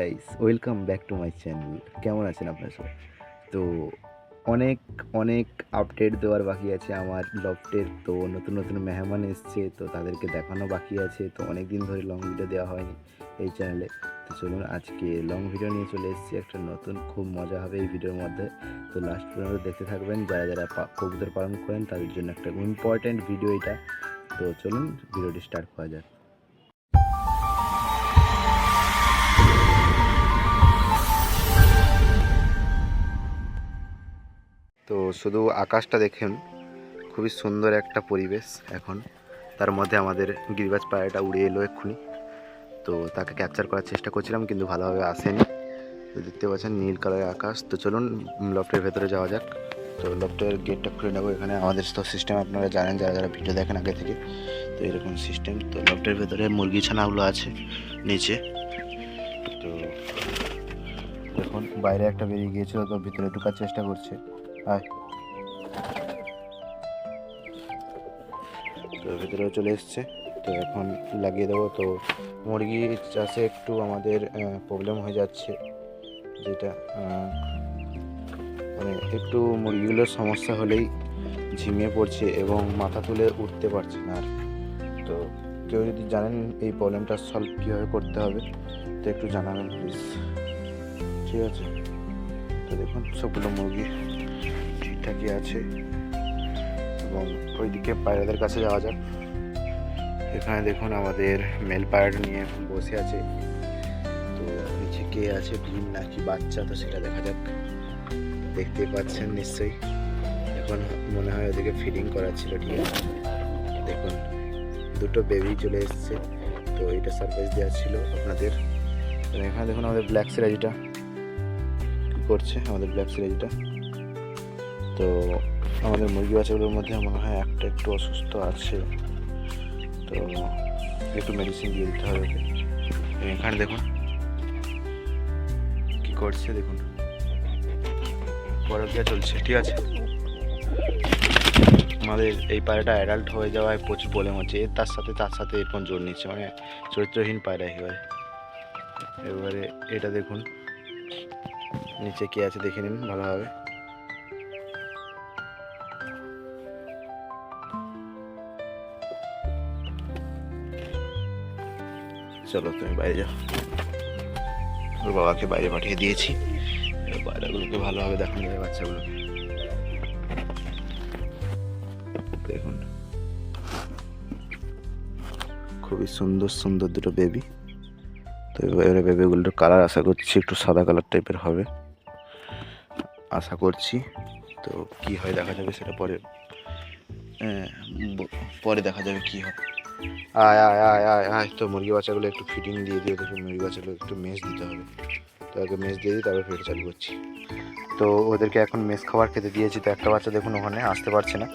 Guys, welcome back to my channel. কেমন আছেন আপনারা সবাই? তো অনেক অনেক আপডেট দেওয়ার বাকি আছে আমার লফটের। তো নতুন নতুন মেহমান এসছে, তো তাদেরকে দেখানো বাকি আছে। তো অনেক দিন ধরে লং ভিডিও দেওয়া হয়নি এই চ্যানেলে। তো চলুন আজকে লং ভিডিও নিয়ে চলে এসেছি একটা নতুন, খুব মজা হবে এই ভিডিওর মধ্যে। তো লাস্ট পর্যন্ত দেখতে থাকবেন। যারা যারা কবুতর পালন করেন তাদের জন্য একটা ইম্পর্ট্যান্ট ভিডিও এটা। তো চলুন ভিডিওটি স্টার্ট করা যাক। তো শুধু আকাশটা দেখুন, খুবই সুন্দর একটা পরিবেশ এখন। তার মধ্যে আমাদের গিরিবাজ পায়রাটা উড়ে এলো এক্ষুনি। তো তাকে ক্যাপচার করার চেষ্টা করছিলাম, কিন্তু ভালোভাবে আসেনি। তো দেখতে পাচ্ছেন নীল কালারের আকাশ। তো চলুন লফটের ভেতরে যাওয়া যাক। তো লফটের গেটটা খুলে নেবো। এখানে আমাদের তো সিস্টেম আপনারা জানেন, যারা যারা ভিডিও দেখেন আগে থেকে। তো এরকম সিস্টেম। তো লফটের ভেতরে মুরগি ছানাগুলো আছে নিচে। তো দেখুন বাইরে একটা বেরিয়ে গিয়েছিল, তো ভিতরে ঢোকার চেষ্টা করছে। তো ভেতরেও চলে এসছে। তো এখন লাগিয়ে দেবো। তো মুরগি চাষে একটু আমাদের প্রবলেম হয়ে যাচ্ছে, যেটা মানে একটু মুরগিগুলোর সমস্যা হলেই ঝিমিয়ে পড়ছে এবং মাথা তুলে উঠতে পারছে না। আর তো কেউ যদি জানেন এই প্রবলেমটা সলভ কীভাবে করতে হবে, তো একটু জানাবেন প্লিজ, ঠিক আছে? তো দেখুন সবগুলো মুরগি ঠিকঠাকই আছে। এবং ওইদিকে পায়রাদের কাছে যাওয়া যাক। এখানে দেখুন আমাদের মেল পায়রাটা নিয়ে বসে আছে। তো নিচে কে আছে, ডিম নাকি বাচ্চা, তো সেটা দেখা যাক। দেখতেই পাচ্ছেন নিশ্চয়ই। এখন মনে হয় ওদিকে ফিডিং করাচ্ছিল, ঠিক আছে? দেখুন দুটো বেবি চলে এসছে। তো এটা সারপ্রাইজ দেওয়া ছিল আপনাদের। এখানে দেখুন আমাদের ব্ল্যাক সিরাজিটা কী করছে, আমাদের ব্ল্যাক সিরাজিটা। তো আমাদের মুরগি বাচ্চাগুলোর মধ্যে মনে হয় একটা একটু অসুস্থ আছে, তো একটু মেডিসিন দিয়ে দিতে হবে ওকে। এখানে দেখুন কি করছে, দেখুন পরকিয়া চলছে, ঠিক আছে? আমাদের এই পায়রাটা অ্যাডাল্ট হয়ে যাওয়ায় প্রচুর প্রবলেম হচ্ছে। তার সাথে এরকম জোর নিচ্ছে, মানে চরিত্রহীন পায়রা এবারে এটা দেখুন নিচে কে আছে, দেখে নিন ভালোভাবে। চলো তুমি বাইরে যাও। ওর বাবাকে বাইরে পাঠিয়ে দিয়েছি। পায়রাগুলোকে ভালোভাবে দেখানো যায়, বাচ্চাগুলোকে দেখুন। খুবই সুন্দর সুন্দর দুটো বেবি। তো এবারে বেবিগুলোর কালার আশা করছি একটু সাদা কালার টাইপের হবে, আশা করছি। তো কি হয় দেখা যাবে, সেটা পরে দেখা যাবে কি হয়। আয় আয় আয় আয় আয়। তো মুরগি বাচ্চাগুলো একটু ফিটিং দিয়ে দিয়ে দেখি, মুরগি বাচ্চাগুলো একটু মেস দিতে হবে। তো আগে মেস দিয়ে দিই, তারপর ফিট চালু করছি। তো ওদেরকে এখন মেস খাবার খেতে দিয়েছি। তো একটা বাচ্চা দেখুন ওখানে আসতে পারছে না,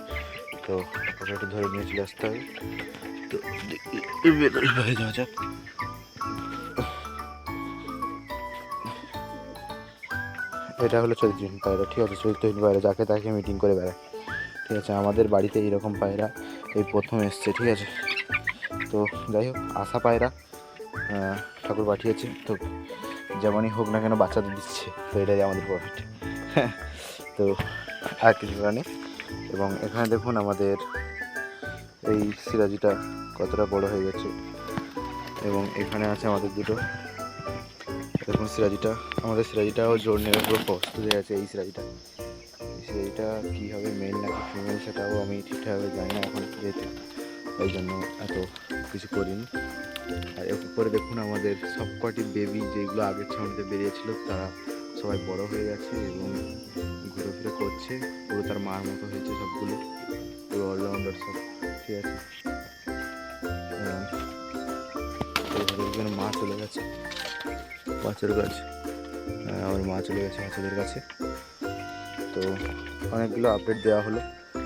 তো ওকে একটু ধরে নিয়ে চলে আসতে হবে। তো ভেতরে যাওয়া যাক। এটা হলো চরিত্রহীন পায়রা, ঠিক আছে? চরিত্রহীন পায়রা যাকে তাকে মিটিং করে বেড়ায়, ঠিক আছে? আমাদের বাড়িতে এইরকম পায়রা এই প্রথম এসছে, ঠিক আছে? তো যাই হোক, আশা পায়রা ঠাকুর পাঠিয়েছে। তো যেমনই হোক না কেন বাচ্চা তো দিচ্ছে, তো এটাই আমাদের প্রফিট। তো আর কিছু নেই। এবং এখানে দেখুন আমাদের এই সিরাজিটা কতটা বড় হয়ে গেছে। এবং এখানে আছে আমাদের দুটো, দেখুন আমাদের সিরাজিটাও জোর নেবে, পুরো প্রস্তুত হয়ে আছে। এই সিরাজিটা কী হবে, মেল নাকি ফিমেল, সেটাও আমি ঠিকঠাকভাবে জানি না এখন, যেহেতু ওই জন্য এত কিছু করিনি। আর এর উপরে দেখুন আমাদের সবকটি বেবি যেগুলো আগের ছাউনিতে বেরিয়েছিল, তারা সবাই বড় হয়ে গেছে এবং ঘুরে ফিরে করছে, পুরো তার মার মতো হয়েছে সবগুলো, পুরো অলরাউন্ডার সব, ঠিক আছে? মা চলে গেছে বাচ্চার কাছে, আমার মা চলে গেছে বাচ্চাদের কাছে। তো অনেকগুলো আপডেট দেওয়া হলো।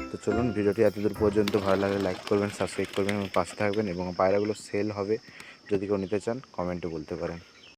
তো চলুন ভিডিওটি এতদূর পর্যন্ত ভালো লাগলে লাইক করবেন, সাবস্ক্রাইব করবেন এবং পাশে থাকবেন। এবং পায়রাগুলো সেল হবে, যদি কেউ নিতে চান কমেন্টে বলতে পারেন।